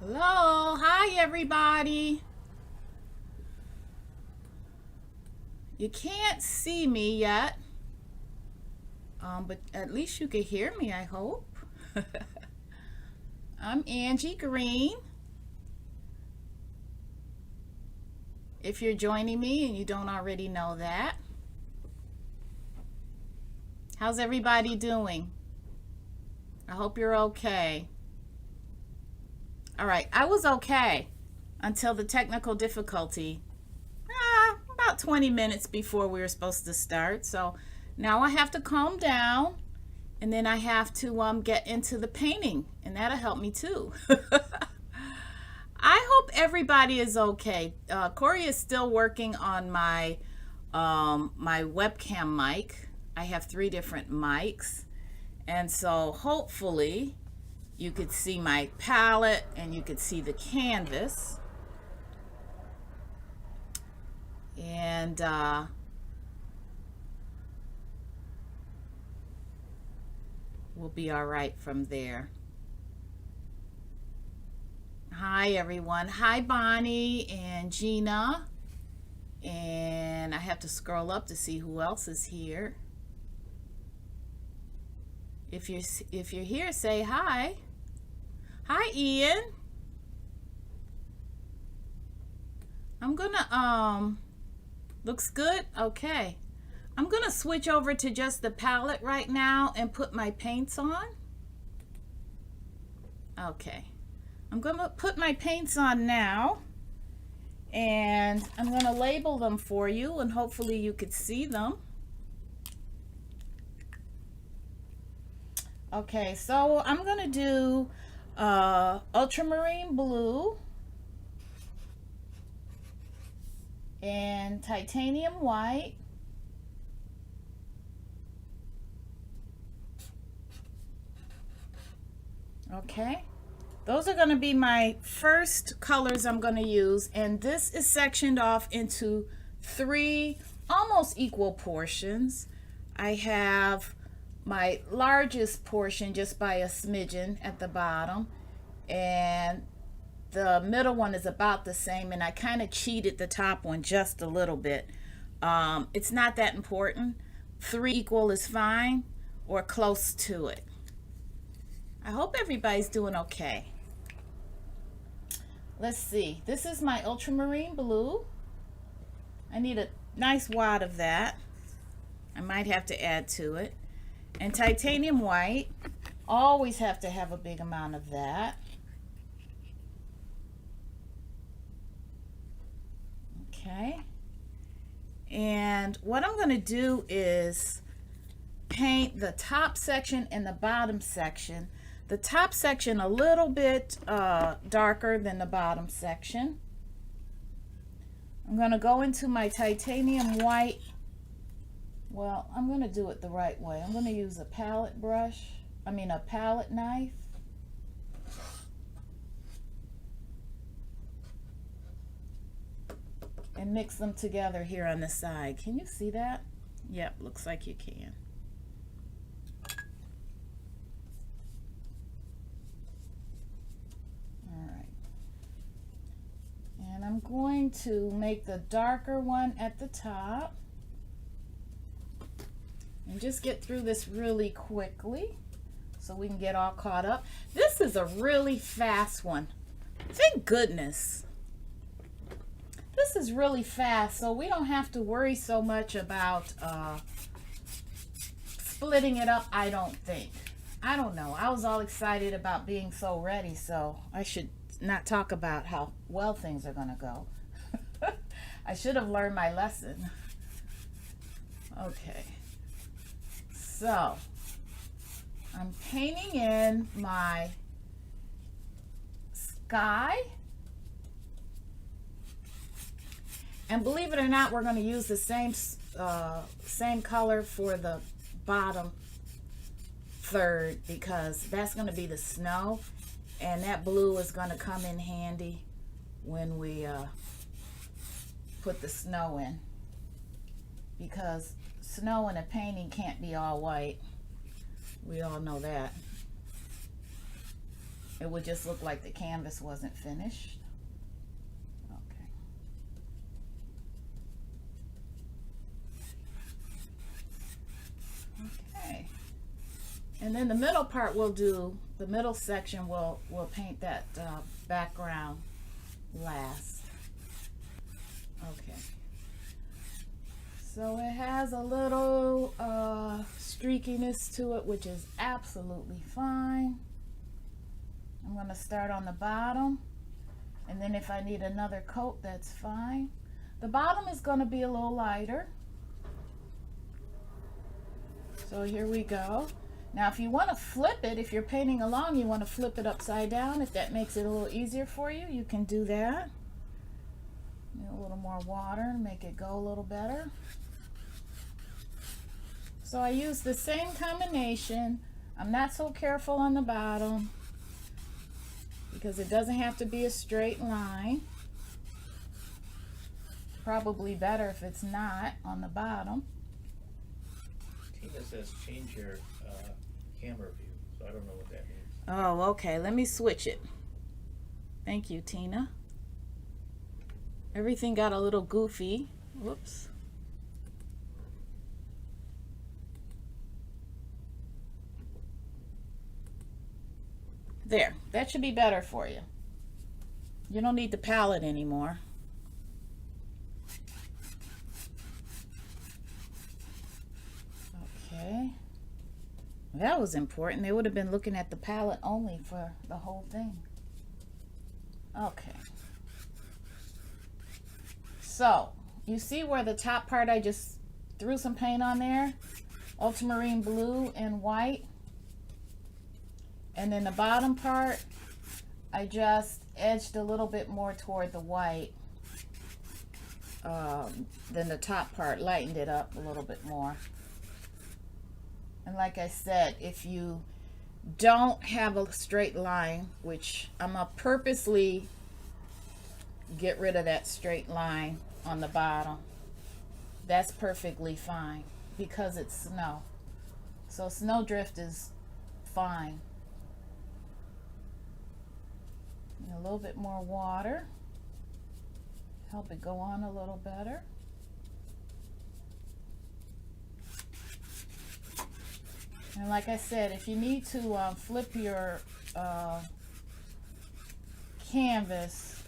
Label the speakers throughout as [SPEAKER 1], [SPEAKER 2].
[SPEAKER 1] Hello, hi everybody. You can't see me yet, but at least you can hear me, I hope. I'm Angie Green. If you're joining me and you don't already know that. How's everybody doing? I hope you're okay. All right, I was okay until the technical difficulty. About 20 minutes before we were supposed to start. So now I have to calm down and then I have to get into the painting, and that'll help me too. I hope everybody is okay. Corey is still working on my my webcam mic. I have 3 different mics, and so hopefully you could see my palette and you could see the canvas. And we'll be all right from there. Hi everyone. Hi Bonnie and Gina. And I have to scroll up to see who else is here. If you're here, say hi. Hi Ian. I'm gonna looks good. Okay, I'm gonna switch over to just the palette right now and put my paints on. Okay, I'm gonna put my paints on now, and I'm gonna label them for you, and hopefully you could see them. Okay, so I'm gonna do ultramarine blue and titanium white, okay, those are going to be my first colors I'm going to use, and this is sectioned off into 3 almost equal portions. I have my largest portion just by a smidgen at the bottom, and the middle one is about the same, and I kind of cheated the top one just a little bit. It's not that important. 3 equal is fine, or close to it. I hope everybody's doing okay. Let's see. This is my ultramarine blue. I need a nice wad of that. I might have to add to it. And titanium white. Always have to have a big amount of that. Okay, and what I'm going to do is paint the top section and the bottom section. The top section a little bit darker than the bottom section. I'm going to go into my titanium white. Well, I'm going to do it the right way. I'm going to use a palette brush, a palette knife. And mix them together here on the side. Can you see that? Yep, looks like you can. All right. And I'm going to make the darker one at the top. And just get through this really quickly so we can get all caught up. This is a really fast one. Thank goodness. This is really fast, so we don't have to worry so much about splitting it up, I don't think. I don't know. I was all excited about being so ready, so I should not talk about how well things are going to go. I should have learned my lesson. Okay. So, I'm painting in my sky. And believe it or not, we're going to use the same color for the bottom third, because that's going to be the snow, and that blue is going to come in handy when we put the snow in, because snow in a painting can't be all white. We all know that. it would just look like the canvas wasn't finished. Okay. And then the middle part we'll do, the middle section we'll paint that background last. Okay. So it has a little streakiness to it, which is absolutely fine. I'm going to start on the bottom, and then if I need another coat, that's fine. The bottom is going to be a little lighter. So here we go. Now if you want to flip it, if you're painting along, you want to flip it upside down. If that makes it a little easier for you, you can do that. Need a little more water to make it go a little better. So I use the same combination. I'm not so careful on the bottom because it doesn't have to be a straight line. Probably better if it's not on the bottom.
[SPEAKER 2] Tina says change your camera view, so I don't know what that means.
[SPEAKER 1] Oh, okay. Let me switch it. Thank you, Tina. Everything got a little goofy. Whoops. There. That should be better for you. You don't need the palette anymore. Okay. That was important. They would have been looking at the palette only for the whole thing. Okay. So, you see where the top part I just threw some paint on there? Ultramarine blue and white. And then the bottom part, I just edged a little bit more toward the white than the top part, lightened it up a little bit more. And like I said, if you don't have a straight line, which I'm going to purposely get rid of that straight line on the bottom, that's perfectly fine because it's snow. So snowdrift is fine. And a little bit more water, help it go on a little better. And like I said, if you need to flip your canvas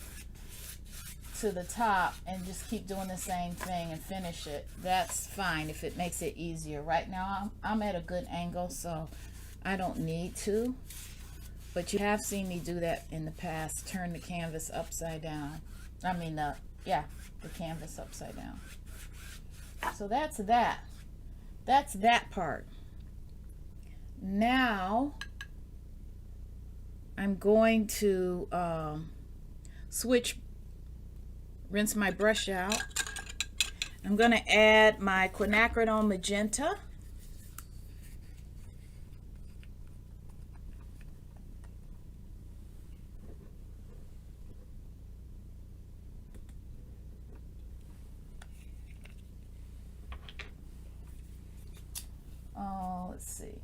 [SPEAKER 1] to the top and just keep doing the same thing and finish it, that's fine if it makes it easier. Right now I'm at a good angle, so I don't need to. But you have seen me do that in the past, turn the canvas upside down. I mean, the canvas upside down. So that's that. That's that part. Now, I'm going to rinse my brush out. I'm going to add my Quinacridone Magenta. Let's see.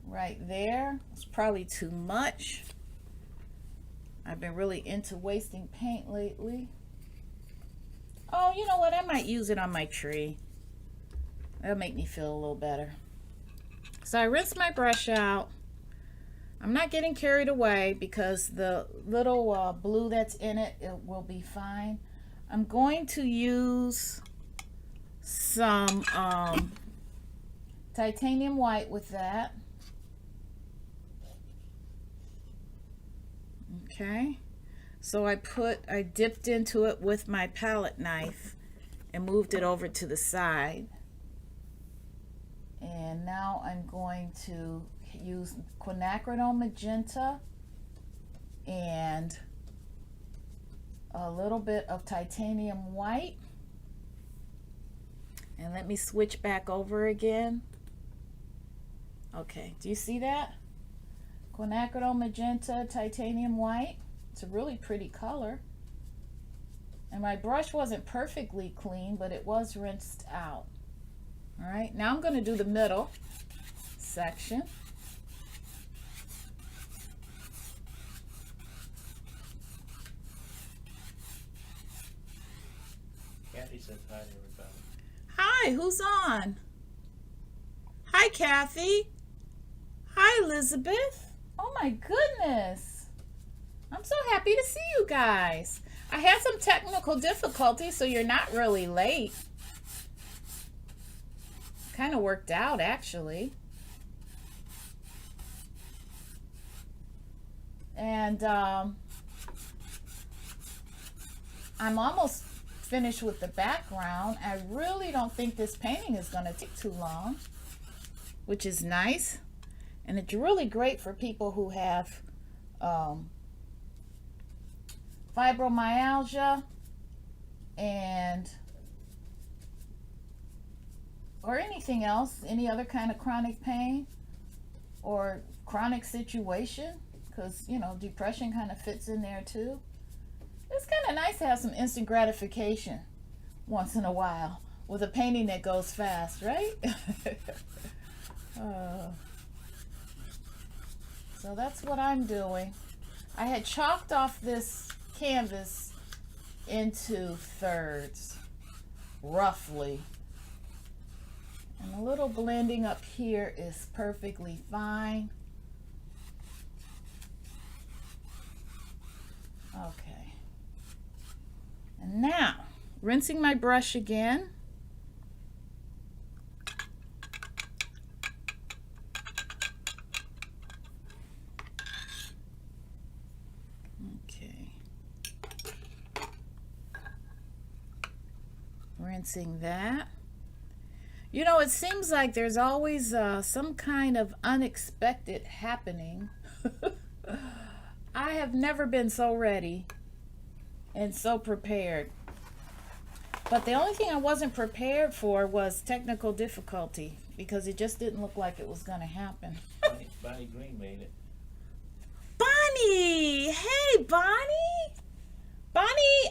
[SPEAKER 1] Right there. It's probably too much. I've been really into wasting paint lately. Oh, you know what? I might use it on my tree. That'll make me feel a little better. So I rinsed my brush out. I'm not getting carried away because the little blue that's in it, it will be fine. I'm going to use some titanium white with that. Okay, so I dipped into it with my palette knife and moved it over to the side. And now I'm going to use Quinacridone Magenta and a little bit of titanium white. And let me switch back over again. Okay, do you see that? Quinacridone Magenta, titanium white. It's a really pretty color. And my brush wasn't perfectly clean, but it was rinsed out. All right, now I'm going to do the middle section.
[SPEAKER 2] Kathy says hi to everybody.
[SPEAKER 1] Hi, who's on? Hi, Kathy. Hi, Elizabeth. Oh my goodness. I'm so happy to see you guys. I had some technical difficulties, so you're not really late. Kind of worked out, actually. And I'm almost finished with the background. I really don't think this painting is going to take too long, which is nice. And it's really great for people who have fibromyalgia and or anything else, any other kind of chronic pain or chronic situation, because you know, depression kind of fits in there too. It's kind of nice to have some instant gratification once in a while with a painting that goes fast, right? So that's what I'm doing. I had chalked off this canvas into thirds, roughly. And a little blending up here is perfectly fine. Okay. And now, rinsing my brush again. Okay. Rinsing that. You know, it seems like there's always some kind of unexpected happening. I have never been so ready and so prepared. But the only thing I wasn't prepared for was technical difficulty, because it just didn't look like it was going to happen.
[SPEAKER 2] Bonnie Green made it.
[SPEAKER 1] Bonnie! Hey, Bonnie! Bonnie,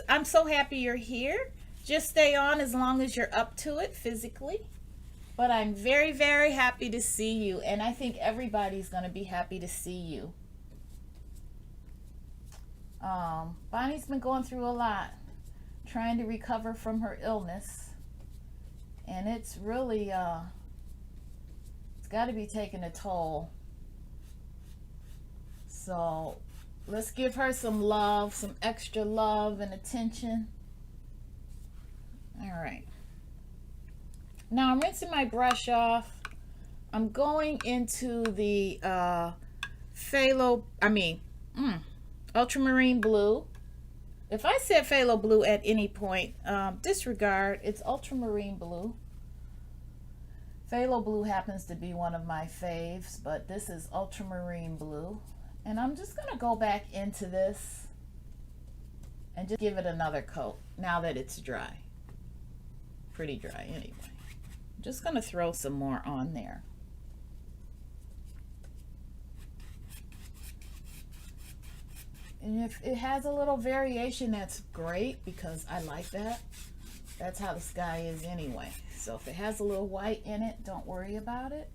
[SPEAKER 1] I'm so happy you're here. Just stay on as long as you're up to it physically. But I'm very, very happy to see you. And I think everybody's going to be happy to see you. Bonnie's been going through a lot, trying to recover from her illness. And it's really, it's got to be taking a toll. So let's give her some love, some extra love and attention. All right. Now I'm rinsing my brush off. I'm going into the Ultramarine blue. If I said phthalo blue at any point, disregard. It's Ultramarine blue. Phthalo blue happens to be one of my faves, but this is Ultramarine blue. And I'm just going to go back into this and just give it another coat now that it's dry. Pretty dry anyway. I'm just going to throw some more on there. And if it has a little variation, that's great, because I like that. That's how the sky is anyway. So if it has a little white in it, don't worry about it.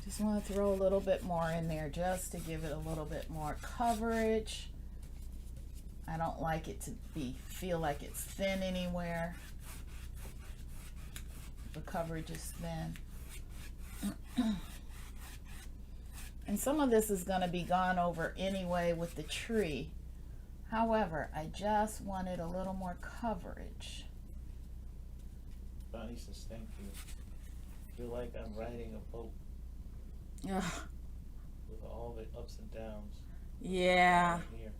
[SPEAKER 1] Just want to throw a little bit more in there just to give it a little bit more coverage. I don't like it to feel like it's thin anywhere. The coverage is thin. And some of this is going to be gone over anyway with the tree. However, I just wanted a little more coverage.
[SPEAKER 2] Bonnie says thank you. I feel like I'm riding a boat.
[SPEAKER 1] Ugh.
[SPEAKER 2] With all the ups and downs.
[SPEAKER 1] Yeah.
[SPEAKER 2] Here.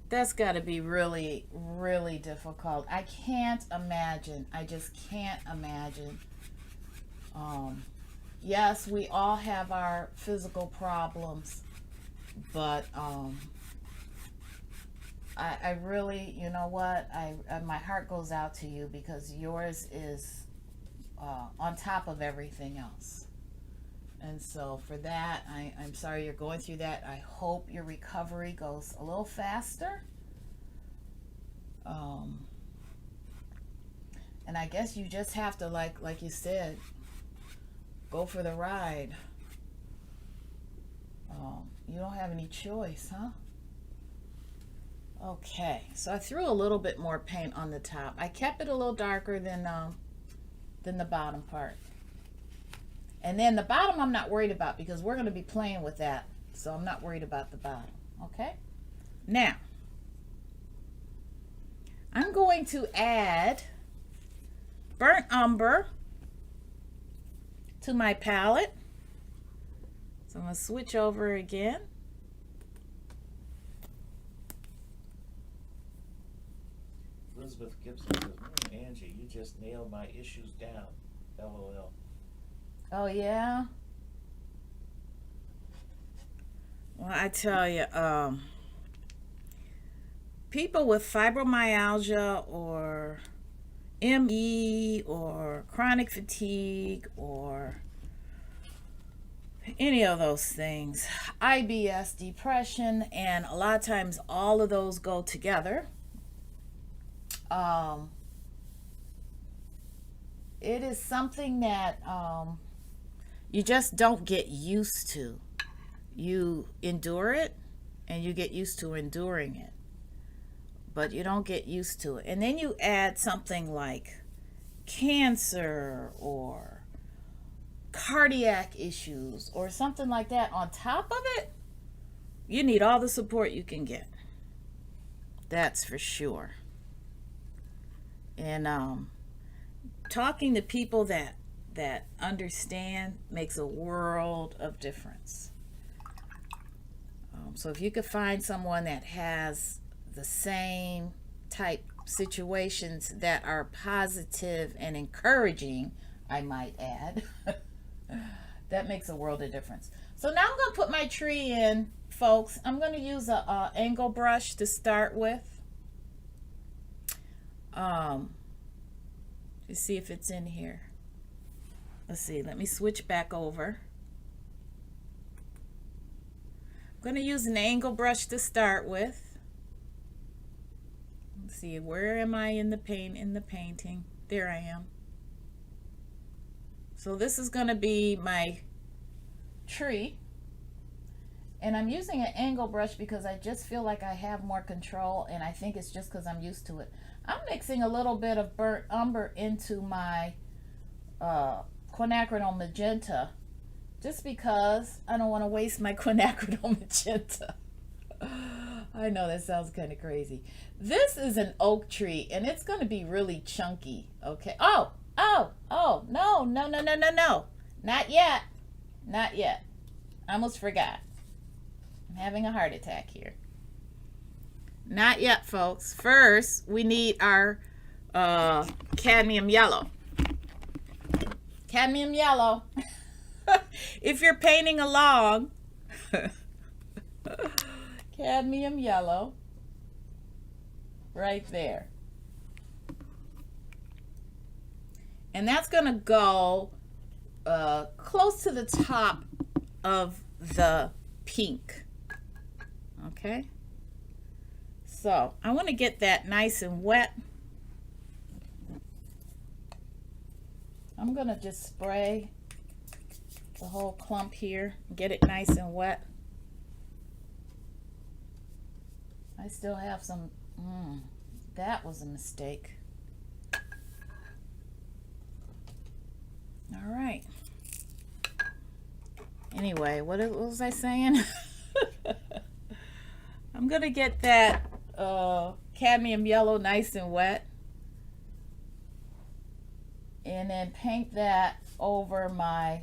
[SPEAKER 1] That's got to be really, really difficult. I can't imagine. I just can't imagine. Yes, we all have our physical problems, but I really, you know what? My heart goes out to you, because yours is on top of everything else. And so for that, I'm sorry you're going through that. I hope your recovery goes a little faster. And I guess you just have to, like you said, go for the ride. You don't have any choice, huh? Okay, so I threw a little bit more paint on the top. I kept it a little darker than the bottom part. And then the bottom I'm not worried about because we're going to be playing with that. So I'm not worried about the bottom, okay? Now, I'm going to add burnt umber to my palette. So I'm going to switch over again.
[SPEAKER 2] Elizabeth Gibson says, Angie, you just nailed my issues down. LOL.
[SPEAKER 1] Oh, yeah? Well, I tell you, people with fibromyalgia or ME or chronic fatigue or any of those things, IBS, depression, and a lot of times all of those go together. It is something that you just don't get used to. You endure it and you get used to enduring it, but you don't get used to it. And then you add something like cancer or cardiac issues or something like that on top of it, you need all the support you can get. That's for sure. And talking to people that understand makes a world of difference. So if you could find someone that has the same type situations that are positive and encouraging, I might add, that makes a world of difference. So now I'm going to put my tree in, folks. I'm going to use a angle brush to start with. To see if it's in here. Let's see, let me switch back over. I'm going to use an angle brush to start with. Let's see, where am I in the painting? There I am. So this is going to be my tree. And I'm using an angle brush because I just feel like I have more control, and I think it's just because I'm used to it. I'm mixing a little bit of burnt umber into my Quinacridone Magenta just because I don't want to waste my Quinacridone Magenta. I know that sounds kind of crazy. This is an oak tree and it's going to be really chunky, okay? Oh, no. Not yet. Not yet. I almost forgot. I'm having a heart attack here. Not yet, folks. First, we need our cadmium yellow. Cadmium yellow. If you're painting along, cadmium yellow right there. And that's going to go close to the top of the pink. Okay? So I want to get that nice and wet. I'm going to just spray the whole clump here, get it nice and wet. I still have some, that was a mistake. All right. Anyway, what was I saying? I'm going to get that cadmium yellow nice and wet. And then paint that over my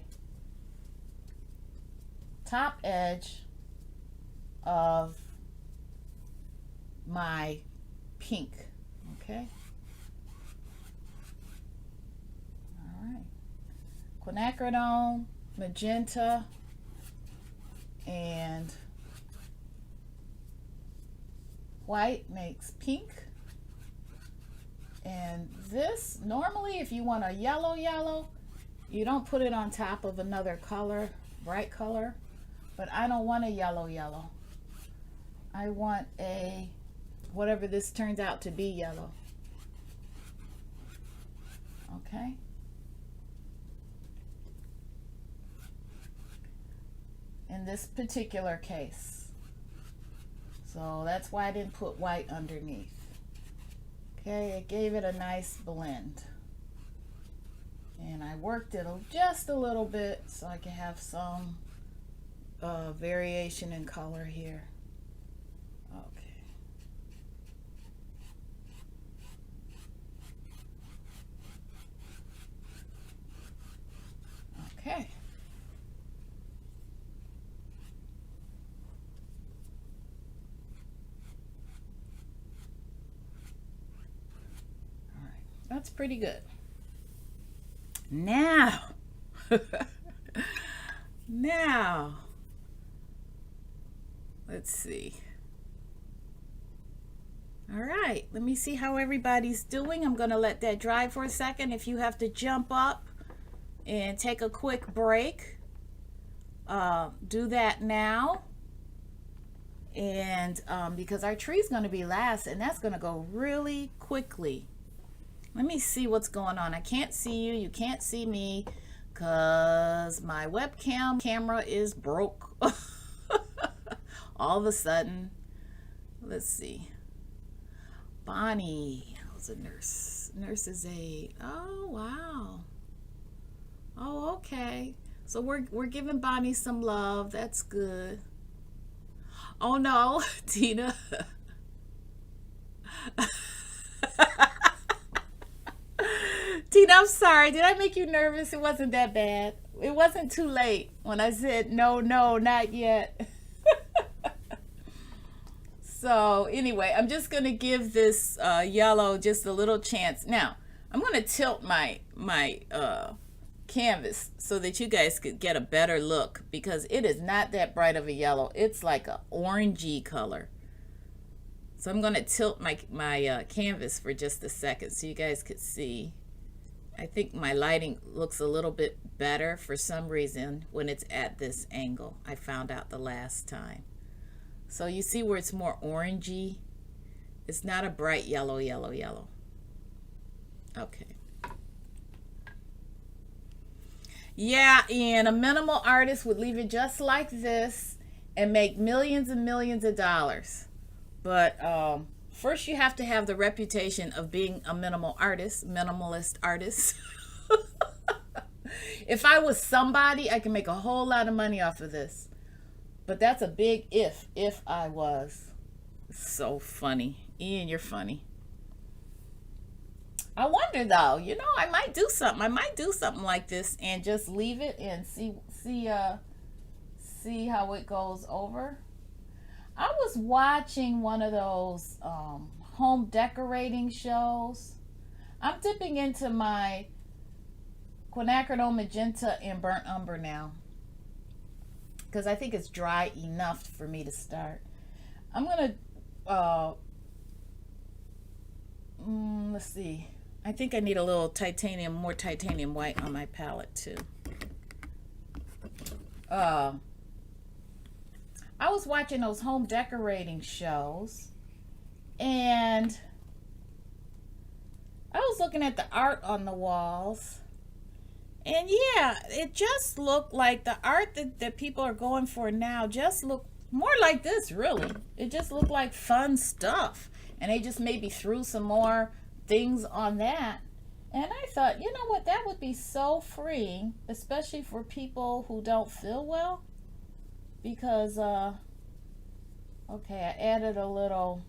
[SPEAKER 1] top edge of my pink. Okay. All right. Quinacridone Magenta and white makes pink. And this, normally if you want a yellow, you don't put it on top of another color, bright color. But I don't want a yellow. I want a, whatever this turns out to be, yellow. Okay. And in this particular case. So that's why I didn't put white underneath. Okay, it gave it a nice blend. And I worked it just a little bit so I can have some variation in color here. Okay. Okay. All right, that's pretty good. Now, now, let's see. All right, let me see how everybody's doing. I'm going to let that dry for a second. If you have to jump up and take a quick break, do that now. And because our tree's going to be last, and that's going to go really quickly. Let me see what's going on. I can't see you. You can't see me because my webcam camera is broke. All of a sudden. Let's see. Bonnie. Who's a nurse? Nurse's aide. Oh, wow. Oh, okay. So we're giving Bonnie some love. That's good. Oh, no. Tina. Tina, I'm sorry. Did I make you nervous? It wasn't that bad. It wasn't too late when I said, no, not yet. So anyway, I'm just going to give this yellow just a little chance. Now, I'm going to tilt my canvas so that you guys could get a better look because it is not that bright of a yellow. It's like an orangey color. So I'm going to tilt my canvas for just a second so you guys could see. I think my lighting looks a little bit better for some reason when it's at this angle. I found out the last time. So you see where it's more orangey? It's not a bright yellow. Okay. Yeah, and a minimal artist would leave it just like this and make millions and millions of dollars. But first you have to have the reputation of being a minimalist artist. If I was somebody, I can make a whole lot of money off of this. But that's a big if I was. So funny. Ian, you're funny. I wonder though, you know, I might do something. I might do something like this and just leave it and see how it goes over. I was watching one of those home decorating shows. I'm dipping into my Quinacridone Magenta and Burnt Umber now because I think it's dry enough for me to start. I'm gonna let's see. I think I need a little more titanium white on my palette too. I was watching those home decorating shows and I was looking at the art on the walls, and yeah, it just looked like the art that people are going for now just looked more like this, really. It just looked like fun stuff, and they just maybe threw some more things on that. And I thought, you know what, that would be so freeing, especially for people who don't feel well, because okay, I added a little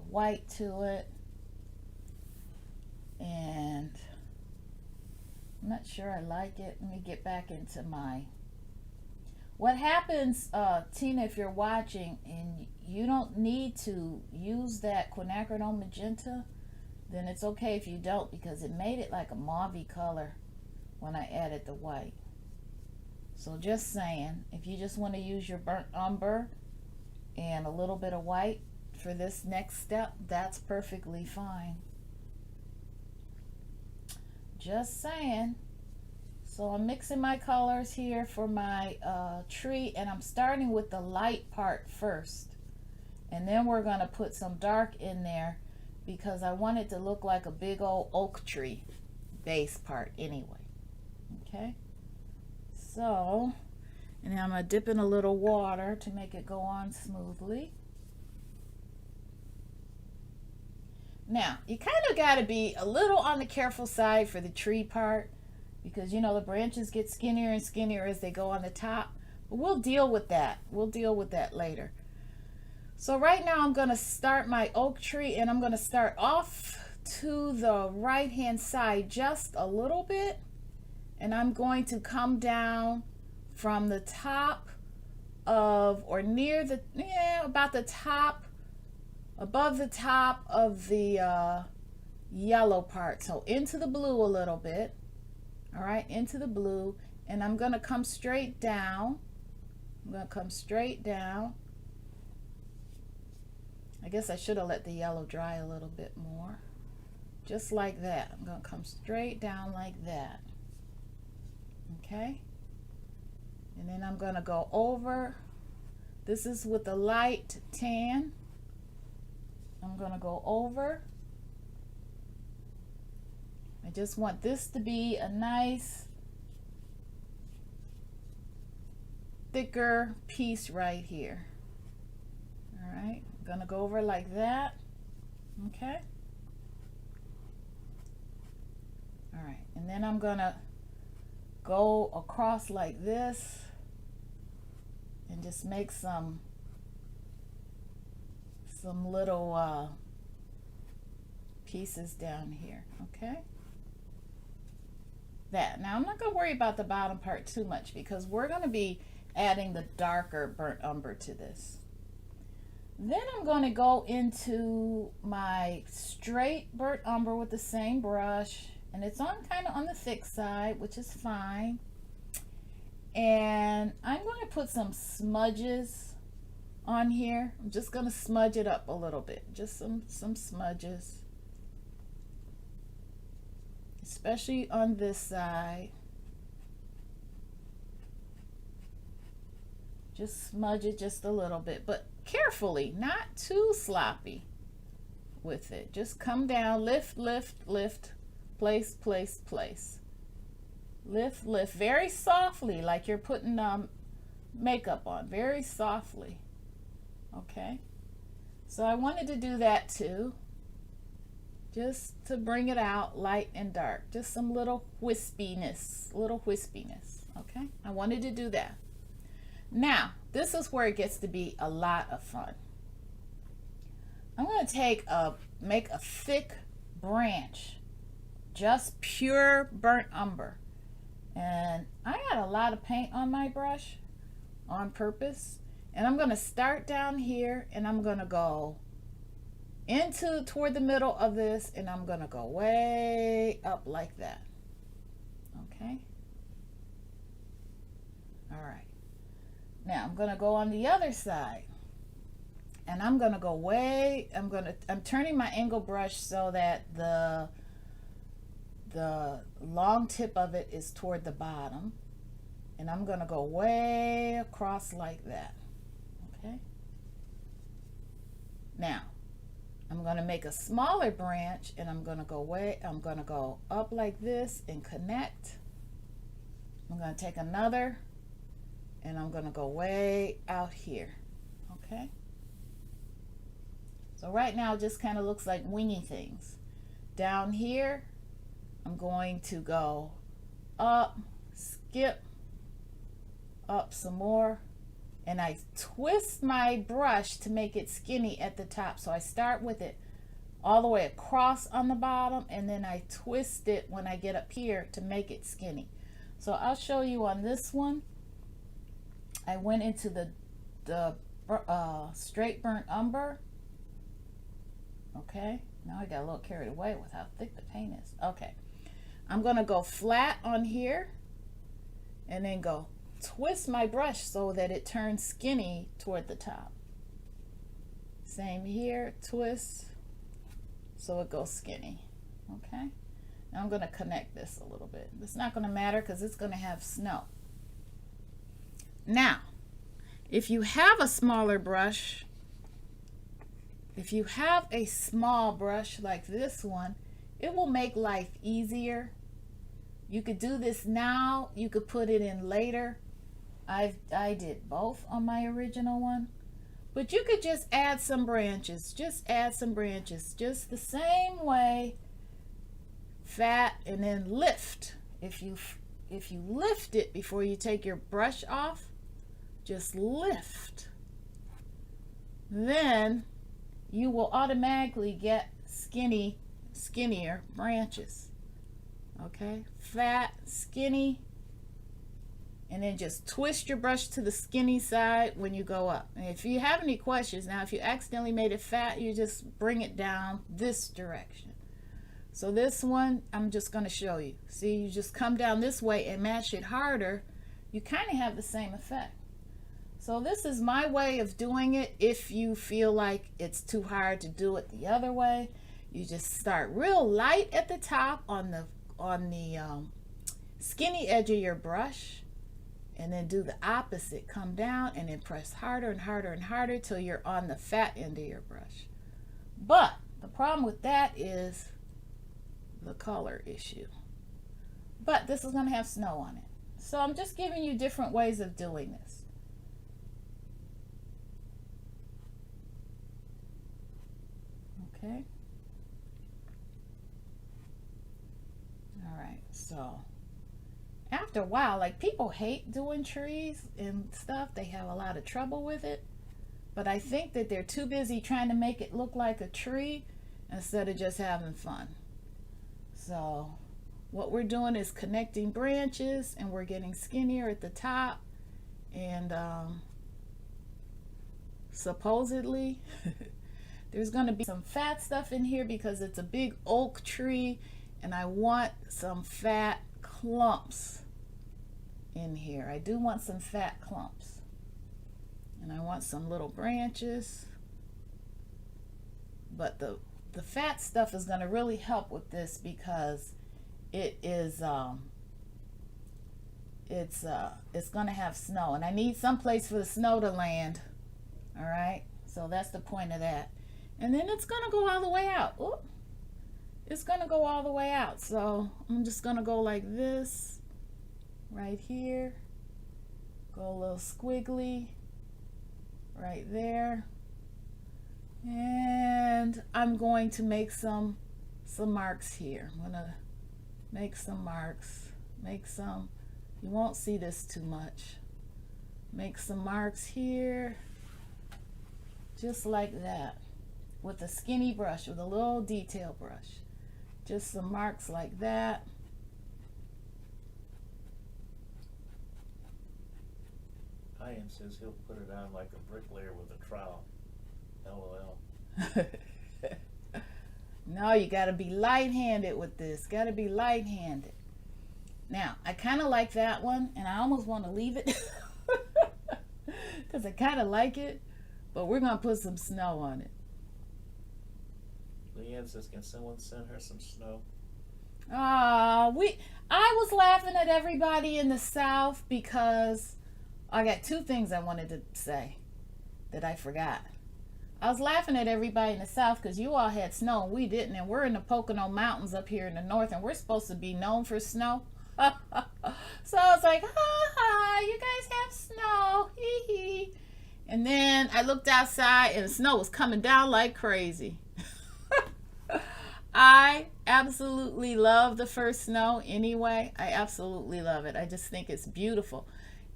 [SPEAKER 1] white to it, and I'm not sure I like it. Let me get back into my... What happens, Tina, if you're watching and you don't need to use that Quinacridone Magenta, then it's okay if you don't, because it made it like a mauve-y color when I added the white. So just saying, if you just want to use your burnt umber and a little bit of white for this next step, that's perfectly fine. Just saying. So I'm mixing my colors here for my tree, and I'm starting with the light part first, and then we're going to put some dark in there because I want it to look like a big old oak tree base part anyway. Okay, so, and then I'm going to dip in a little water to make it go on smoothly. Now, you kind of got to be a little on the careful side for the tree part, because you know the branches get skinnier and skinnier as they go on the top. But we'll deal with that. We'll deal with that later. So right now I'm going to start my oak tree, and I'm going to start off to the right hand side just a little bit, and I'm going to come down from the top of, or near the, about the top, above the top of the yellow part. So into the blue a little bit. All right, into the blue, and I'm going to come straight down. I'm going to come straight down. I guess I should have let the yellow dry a little bit more. Just like that. I'm going to come straight down like that. Okay? And then I'm going to go over. This is with the light tan. I'm going to go over. I just want this to be a nice thicker piece right here. All right, I'm going to go over like that. Okay. All right, and then I'm going to go across like this and just make some little pieces down here. Okay. That. Now I'm not going to worry about the bottom part too much, because we're going to be adding the darker burnt umber to this. Then I'm going to go into my straight burnt umber with the same brush, and it's on kind of on the thick side, which is fine. And I'm going to put some smudges on here. I'm just going to smudge it up a little bit, just some smudges. Especially on this side. Just smudge it just a little bit, but carefully, not too sloppy with it. Just come down, lift, lift, lift, place, place, place. Lift, lift, very softly, like you're putting makeup on, very softly. Okay, so I wanted to do that too. Just to bring it out light and dark, just some little wispiness, okay? I wanted to do that. Now, this is where it gets to be a lot of fun. I'm going to make a thick branch, just pure burnt umber. And I got a lot of paint on my brush on purpose. And I'm going to start down here, and I'm going to go toward the middle of this, and I'm going to go way up like that. Okay. All right. Now I'm going to go on the other side, and I'm going to go I'm turning my angle brush so that the long tip of it is toward the bottom, and I'm going to go way across like that. Okay. Now I'm going to make a smaller branch, and I'm going to go up like this and connect. I'm going to take another, and I'm going to go way out here. Okay. So right now it just kind of looks like wingy things. Down here, I'm going to go up, skip, up some more, and I twist my brush to make it skinny at the top. So I start with it all the way across on the bottom, and then I twist it when I get up here to make it skinny. So I'll show you on this one. I went into the straight burnt umber. Okay, now I got a little carried away with how thick the paint is. Okay, I'm gonna go flat on here, and then go twist my brush so that it turns skinny toward the top. Same here, twist so it goes skinny. Okay, now I'm going to connect this a little bit. It's not going to matter because it's going to have snow. Now, if you have a smaller brush, if you have a small brush like this one, it will make life easier You could do this now. You could put it in later. I did both on my original one. But you could just add some branches. Just add some branches. Just the same way. Fat and then lift. If you lift it before you take your brush off, just lift. Then you will automatically get skinnier branches. Okay, fat, skinny, and then just twist your brush to the skinny side when you go up. And if you have any questions, now if you accidentally made it fat, you just bring it down this direction. So this one, I'm just going to show you. See, you just come down this way and match it harder. You kind of have the same effect. So this is my way of doing it. If you feel like it's too hard to do it the other way, you just start real light at the top on the skinny edge of your brush, and then do the opposite. Come down and then press harder and harder and harder till you're on the fat end of your brush. But the problem with that is the color issue. But this is going to have snow on it. So I'm just giving you different ways of doing this. Okay. All right. So after a while, like, people hate doing trees and stuff. They have a lot of trouble with it. But I think that they're too busy trying to make it look like a tree instead of just having fun. So what we're doing is connecting branches, and we're getting skinnier at the top. And supposedly there's going to be some fat stuff in here because it's a big oak tree, and I want some fat clumps in here. I do want some fat clumps, and I want some little branches. But the fat stuff is going to really help with this because it is it's going to have snow, and I need some place for the snow to land. All right, so that's the point of that. And then it's going to go all the way out. Oop. It's going to go all the way out. So I'm just going to go like this right here. Go a little squiggly right there. And I'm going to make some marks here. I'm going to make some marks. Make some, you won't see this too much. Make some marks here. Just like that. With a skinny brush, with a little detail brush. Just some marks like that.
[SPEAKER 2] Ian says he'll put it on like a bricklayer with a trowel. LOL.
[SPEAKER 1] No, you got to be light-handed with this. Got to be light-handed. Now, I kind of like that one, and I almost want to leave it because I kind of like it, but we're going to put some snow on it.
[SPEAKER 2] Leanne says, can someone send her some snow?
[SPEAKER 1] I was laughing at everybody in the South because I got two things I wanted to say that I forgot. I was laughing at everybody in the South because you all had snow and we didn't, and we're in the Pocono Mountains up here in the North, and we're supposed to be known for snow. So I was like, ha ha, you guys have snow, hee hee. And then I looked outside and the snow was coming down like crazy. I absolutely love the first snow anyway. I absolutely love it. I just think it's beautiful.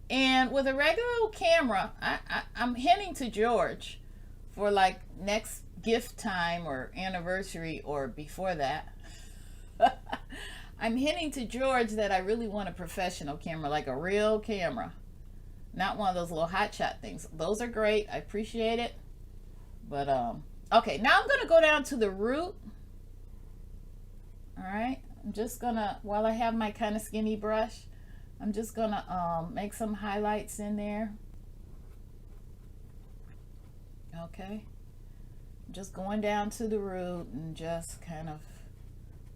[SPEAKER 1] And with a regular camera, I'm hinting to George for like next gift time or anniversary or before that. I'm hinting to George that I really want a professional camera, like a real camera. Not one of those little hotshot things. Those are great. I appreciate it. But, okay, now I'm going to go down to the root. All right. I'm just going to, while I have my kind of skinny brush, I'm just going to make some highlights in there. Okay. Just going down to the root and just kind of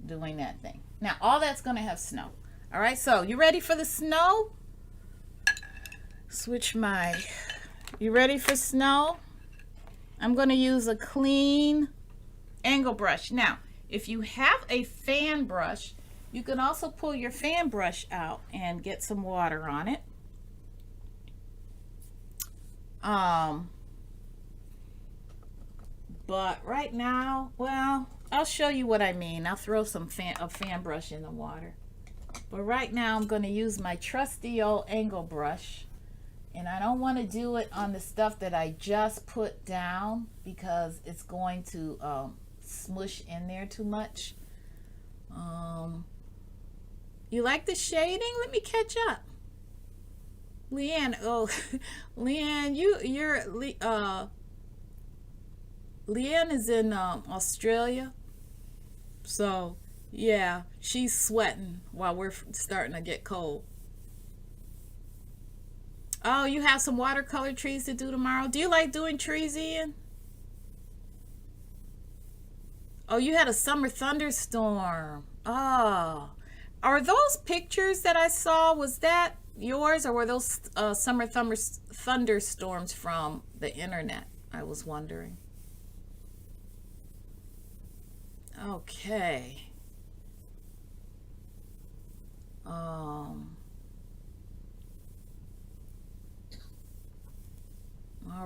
[SPEAKER 1] doing that thing. Now, all that's going to have snow. All right, so you ready for the snow? Switch my, you ready for snow? I'm going to use a clean angle brush. Now, if you have a fan brush, You can also pull your fan brush out and get some water on it. But right now, well, I'll show you what I mean. I'll throw a fan brush in the water. But right now I'm going to use my trusty old angle brush. And I don't want to do it on the stuff that I just put down because it's going to smush in there too much. You like the shading? Let me catch up. Leanne, oh, Leanne, Leanne is in Australia. So, yeah, she's sweating while we're starting to get cold. Oh, you have some watercolor trees to do tomorrow? Do you like doing trees, Ian? Oh, you had a summer thunderstorm. Oh. Are those pictures that I saw, was that yours, or were those summer thunderstorms from the internet? I was wondering. Okay. All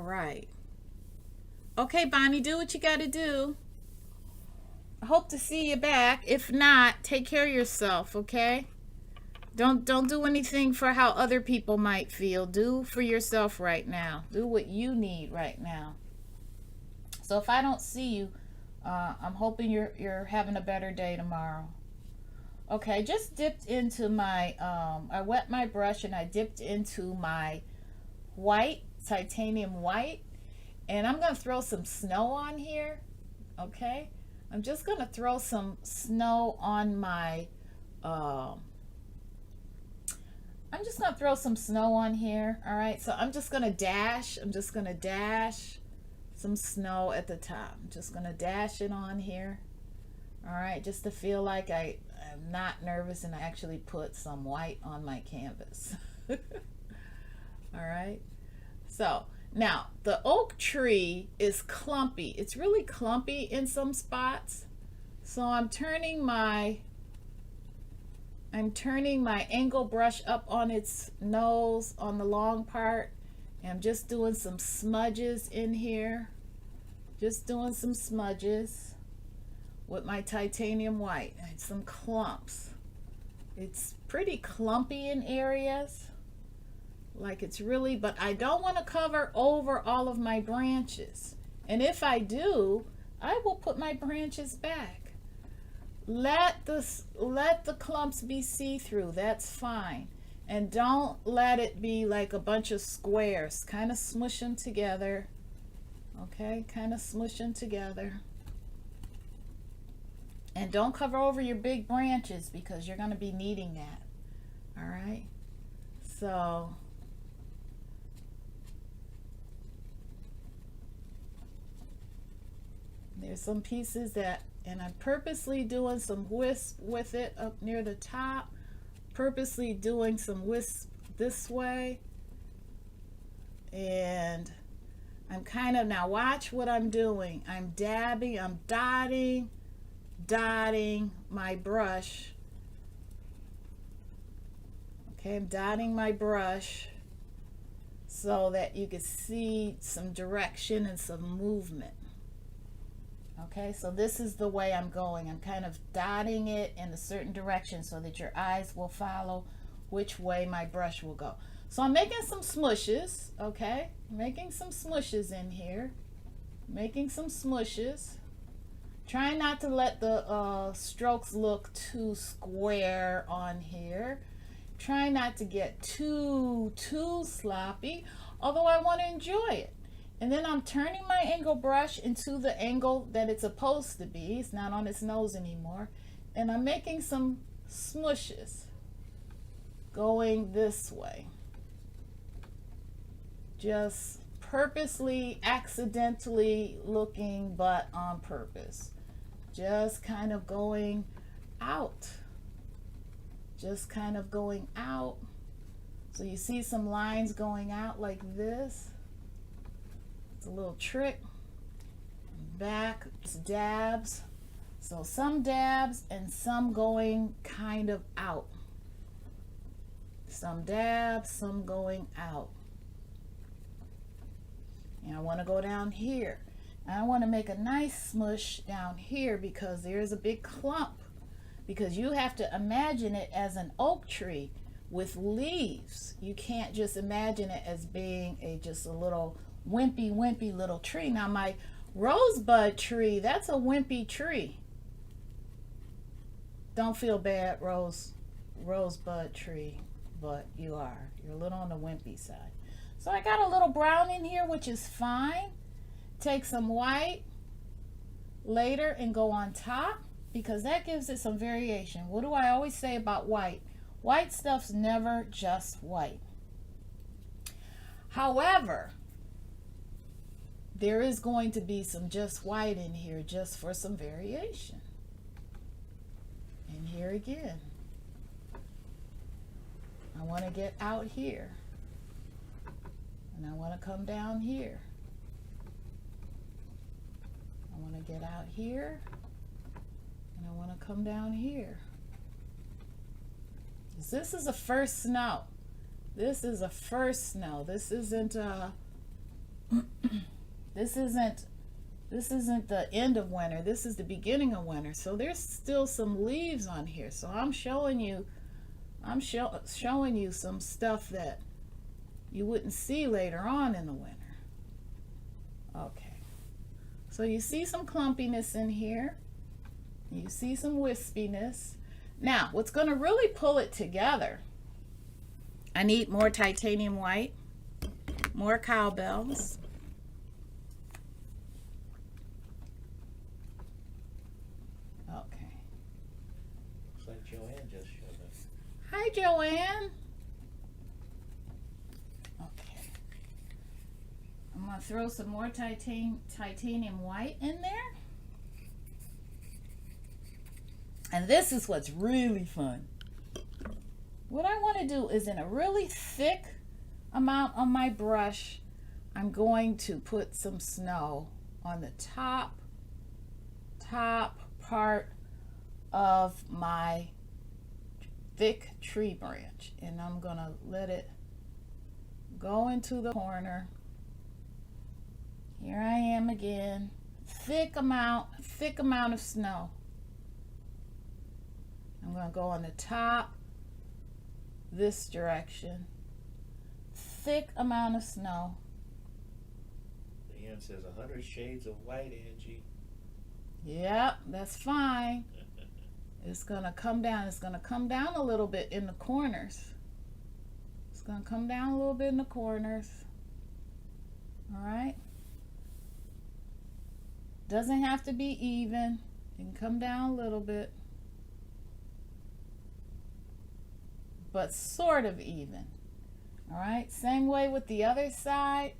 [SPEAKER 1] right. Okay, Bonnie, do what you got to do. I hope to see you back. If not, take care of yourself, okay? Don't do anything for how other people might feel. Do for yourself right now. Do what you need right now. So if I don't see you, I'm hoping you're having a better day tomorrow. Okay, just dipped into my I wet my brush and I dipped into my white, titanium white, and I'm going to throw some snow on here. Okay, I'm just going to throw some snow on my I'm just going to throw some snow on here. All right, so I'm just going to dash some snow at the top. I'm just going to dash it on here. All right, just to feel like I'm not nervous and I actually put some white on my canvas. All right, so now the oak tree is clumpy. It's really clumpy in some spots. So I'm turning my angle brush up on its nose on the long part. And I'm just doing some smudges in here. Just doing some smudges with my titanium white. And some clumps. It's pretty clumpy in areas. Like it's really, but I don't want to cover over all of my branches. And if I do, I will put my branches back. Let the clumps be see-through. That's fine. And don't let it be like a bunch of squares. Kind of smush them together. Okay, kind of smush them together. And don't cover over your big branches because you're going to be needing that. All right. So there's some pieces that, and I'm purposely doing some wisp with it up near the top. Purposely doing some wisp this way. And I'm kind of, now watch what I'm doing. I'm dabbing, I'm dotting my brush. Okay, I'm dotting my brush so that you can see some direction and some movement. Okay, so this is the way I'm going. I'm kind of dotting it in a certain direction so that your eyes will follow which way my brush will go. So I'm making some smushes, okay? Making some smushes in here. Making some smushes. Trying not to let the strokes look too square on here. Trying not to get too sloppy, although I want to enjoy it. And then I'm turning my angle brush into the angle that it's supposed to be. It's not on its nose anymore. And I'm making some smushes going this way. Just purposely, accidentally looking, but on purpose. Just kind of going out. Just kind of going out. So you see some lines going out like this. It's a little trick. Back, just dabs. So some dabs and some going kind of out. Some dabs, some going out. And I want to go down here. And I want to make a nice smush down here because there's a big clump. Because you have to imagine it as an oak tree with leaves. You can't just imagine it as being just a little wimpy little tree. Now my rosebud tree, that's a wimpy tree. Don't feel bad, rosebud tree, but you're a little on the wimpy side. So I got a little brown in here, which is fine. Take some white later and go on top because that gives it some variation. What do I always say about white? White stuff's never just white. However, there is going to be some just white in here just for some variation. And here again, I want to get out here. And I want to come down here. I want to get out here. And I want to come down here. This is a first snow. This is a first snow. This isn't this isn't the end of winter. This is the beginning of winter. So there's still some leaves on here. So I'm showing you some stuff that you wouldn't see later on in the winter. Okay. So you see some clumpiness in here. You see some wispiness. Now, what's going to really pull it together, I need more titanium white, more cowbells. Okay.
[SPEAKER 2] Looks like Joanne just showed up.
[SPEAKER 1] Hi, Joanne. Okay. I'm going to throw some more titanium white in there. And this is what's really fun. What I want to do is in a really thick amount on my brush, I'm going to put some snow on the top part of my thick tree branch. And I'm going to let it go into the corner. Here I am again. Thick amount of snow. I'm going to go on the top this direction. Thick amount of snow.
[SPEAKER 2] Leanne says 100 shades of white, Angie.
[SPEAKER 1] Yep, that's fine. It's going to come down. It's going to come down a little bit in the corners. It's going to come down a little bit in the corners. All right. Doesn't have to be even. It can come down a little bit. But sort of even. All right, same way with the other side.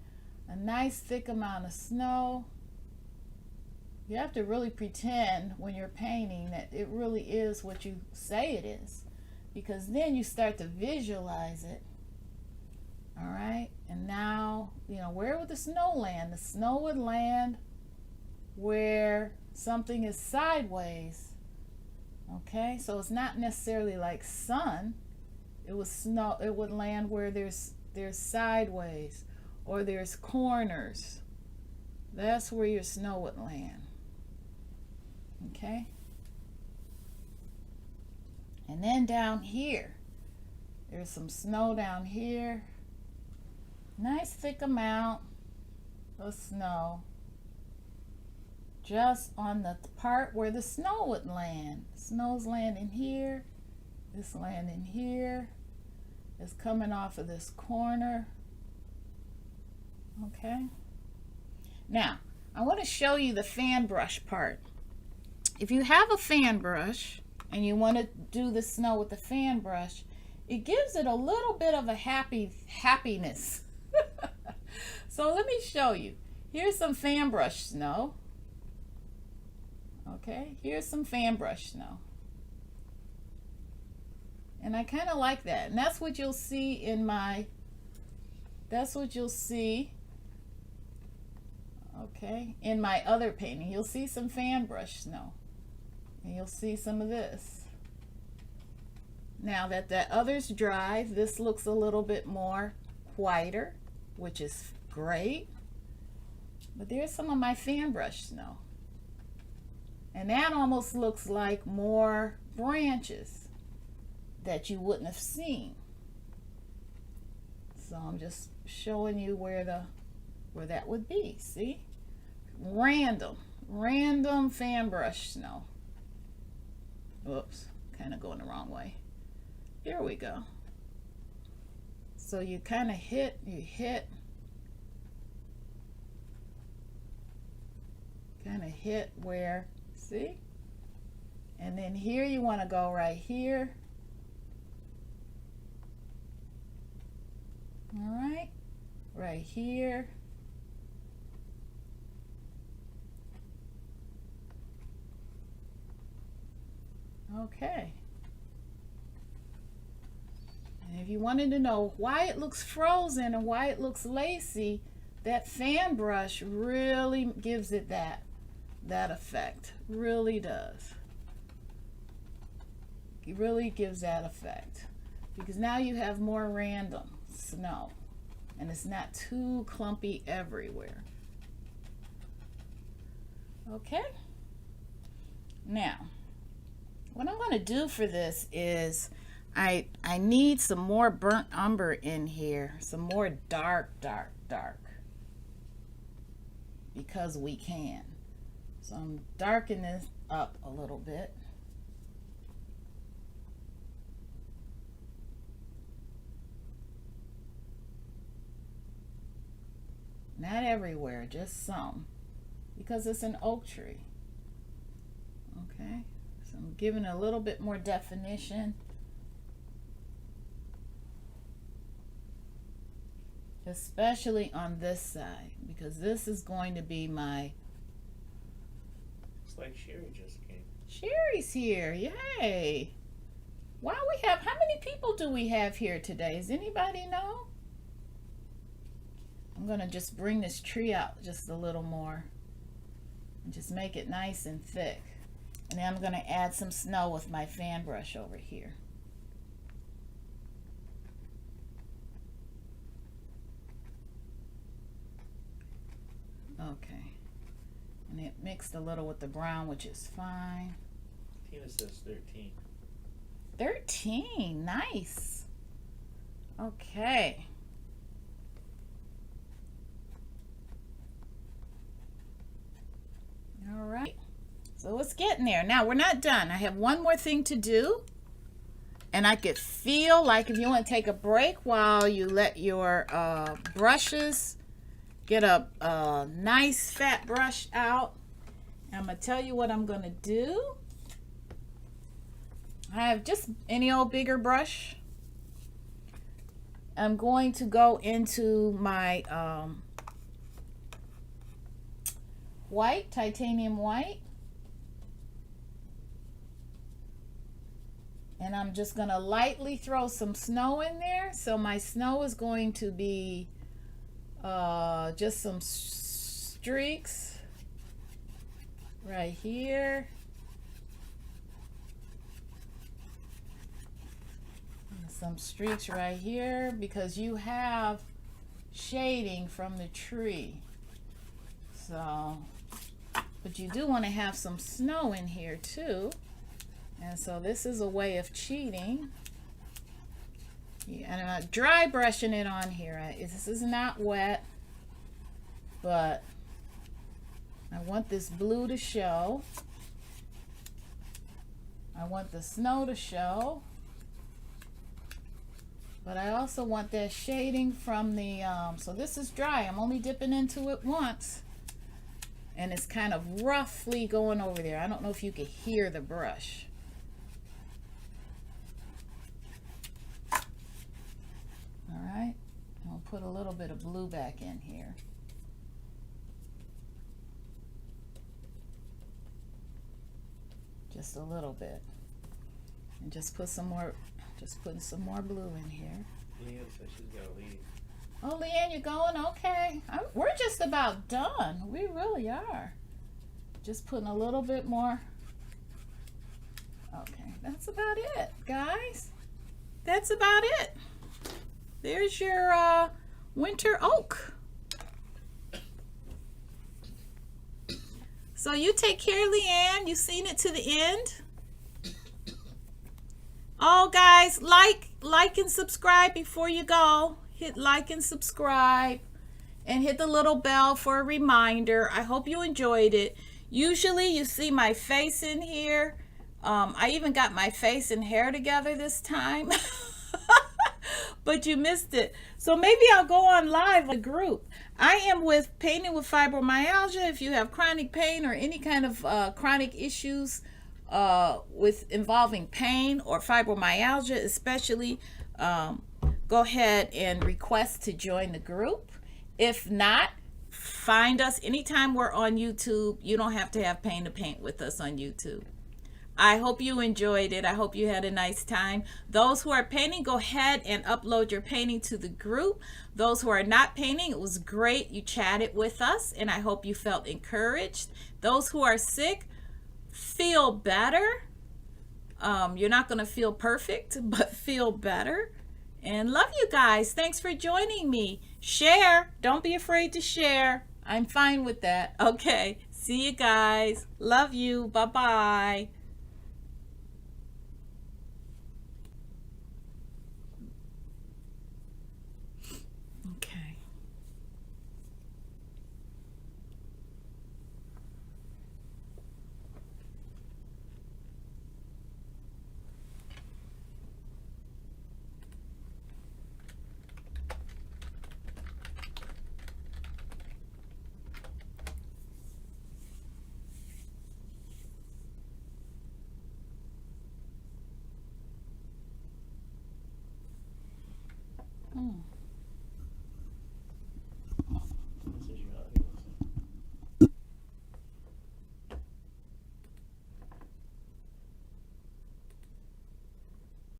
[SPEAKER 1] A nice thick amount of snow. You have to really pretend when you're painting that it really is what you say it is, because then you start to visualize it. All right, and now, you know, where would the snow land? The snow would land where something is sideways. Okay, so it's not necessarily like sun. It was snow. It would land where there's sideways or there's corners. That's where your snow would land. Okay. And then down here, there's some snow down here. Nice thick amount of snow. Just on the part where the snow would land. Snow's landing here. This landing here. It's coming off of this corner. Okay. Now, I want to show you the fan brush part. If you have a fan brush and you want to do the snow with the fan brush, it gives it a little bit of a happiness. So let me show you. Here's some fan brush snow. Okay, here's some fan brush snow. And I kind of like that. And that's what you'll see in my, okay, in my other painting. You'll see some fan brush snow. And you'll see some of this. Now that other's dry, this looks a little bit more whiter, which is great. But there's some of my fan brush snow. And that almost looks like more branches that you wouldn't have seen. So I'm just showing you where that would be. See? Random fan brush snow. Oops, kind of going the wrong way. Here we go. So you kind of hit where, see? And then here you want to go right here. All right, right here. Okay. And if you wanted to know why it looks frozen and why it looks lacy, that fan brush really gives it that effect. Really does. It really gives that effect. Because now you have more random snow. And it's not too clumpy everywhere. Okay? Now, what I'm going to do for this is I need some more burnt umber in here. Some more dark. Because we can. So I'm darkening this up a little bit. Not everywhere, just some. Because it's an oak tree. Okay, so I'm giving a little bit more definition. Especially on this side, because this is going to be my...
[SPEAKER 2] It's like Sherry just came.
[SPEAKER 1] Sherry's here, yay! Wow, how many people do we have here today? Does anybody know? I'm gonna just bring this tree out just a little more. And just make it nice and thick. And then I'm gonna add some snow with my fan brush over here. Okay, and it mixed a little with the brown, which is fine.
[SPEAKER 2] Tina says 13.
[SPEAKER 1] 13, nice. Okay. All right, so it's getting there. Now we're not done. I have one more thing to do. And I could feel like if you want to take a break while you let your brushes get a nice fat brush out. I'm going to tell you what I'm going to do. I have just any old bigger brush. I'm going to go into my white, titanium white. And I'm just going to lightly throw some snow in there. So my snow is going to be just some streaks right here. And some streaks right here because you have shading from the tree. So, but you do want to have some snow in here too. And so this is a way of cheating. Yeah, and I'm dry brushing it on here. This is not wet, but I want this blue to show. I want the snow to show. But I also want that shading from the, so this is dry. I'm only dipping into it once. And it's kind of roughly going over there. I don't know if you can hear the brush. Alright, I'll put a little bit of blue back in here. Just a little bit. And just put some more, just putting some more blue in here.
[SPEAKER 2] Leanne says she's got to leave.
[SPEAKER 1] Oh, Leanne, you're going? Okay. We're just about done. We really are. Just putting a little bit more Okay, that's about it, guys. That's about it. There's your winter oak. So you take care, Leanne. You've seen it to the end. Oh, guys, like and subscribe before you go. Hit like and subscribe and hit the little bell for a reminder. I hope you enjoyed it. Usually you see my face in here. I even got my face and hair together this time. But you missed it. So maybe I'll go on live a group. I am with Painting with Fibromyalgia. If you have chronic pain or any kind of chronic issues with involving pain or fibromyalgia especially, go ahead and request to join the group. If not, find us anytime we're on YouTube. You don't have to have Pain to Paint with us on YouTube. I hope you enjoyed it. I hope you had a nice time. Those who are painting, go ahead and upload your painting to the group. Those who are not painting, it was great. You chatted with us, and I hope you felt encouraged. Those who are sick, feel better. You're not going to feel perfect, but feel better. And love you guys. Thanks for joining me. Share. Don't be afraid to share. I'm fine with that. Okay. See you guys. Love you. Bye-bye. Okay. Hmm.